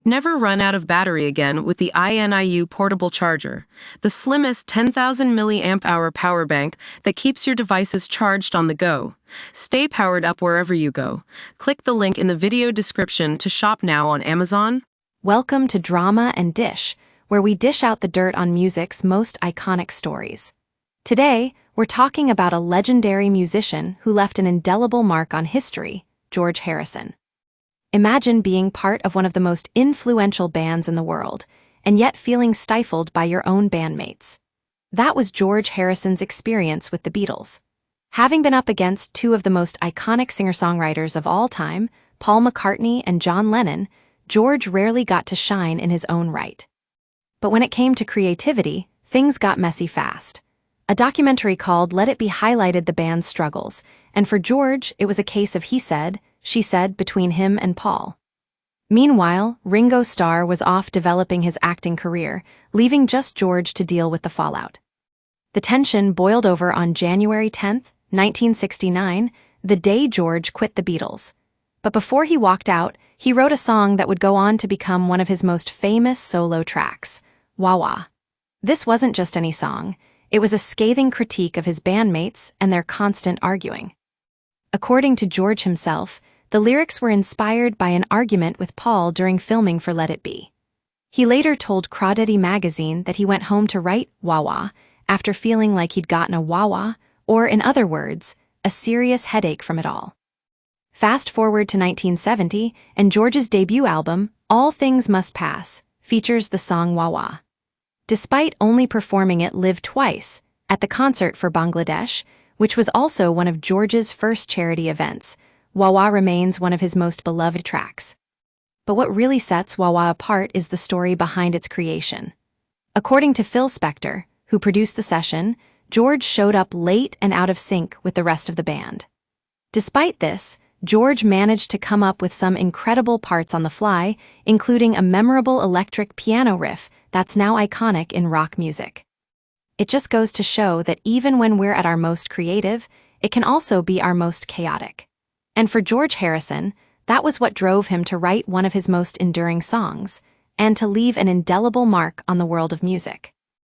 Never run out of battery again with the INIU portable charger, the slimmest 10,000 milliamp hour power bank that keeps your devices charged on the go. Stay powered up wherever you go. Click the link in the video description to shop now on Amazon. Welcome to Drama and Dish, where we dish out the dirt on music's most iconic stories. Today, we're talking about a legendary musician who left an indelible mark on history, George Harrison. Imagine being part of one of the most influential bands in the world, and yet feeling stifled by your own bandmates. That was George Harrison's experience with the Beatles. Having been up against two of the most iconic singer-songwriters of all time, Paul McCartney and John Lennon, George rarely got to shine in his own right. But when it came to creativity, things got messy fast. A documentary called Let It Be highlighted the band's struggles, and for George, it was a case of he said, she said between him and Paul. Meanwhile, Ringo Starr was off developing his acting career, leaving just George to deal with the fallout. The tension boiled over on January 10, 1969, the day George quit the Beatles. But before he walked out, he wrote a song that would go on to become one of his most famous solo tracks, Wah Wah. This wasn't just any song, it was a scathing critique of his bandmates and their constant arguing. According to George himself, the lyrics were inspired by an argument with Paul during filming for Let It Be. He later told Crawdaddy magazine that he went home to write Wah Wah after feeling like he'd gotten a wah wah, or in other words, a serious headache from it all. Fast forward to 1970, and George's debut album, All Things Must Pass, features the song Wah Wah. Despite only performing it live twice, at the concert for Bangladesh, which was also one of George's first charity events, Wah Wah remains one of his most beloved tracks. But what really sets Wah Wah apart is the story behind its creation. According to Phil Spector, who produced the session, George showed up late and out of sync with the rest of the band. Despite this, George managed to come up with some incredible parts on the fly, including a memorable electric piano riff that's now iconic in rock music. It just goes to show that even when we're at our most creative, it can also be our most chaotic. And for George Harrison, that was what drove him to write one of his most enduring songs, and to leave an indelible mark on the world of music.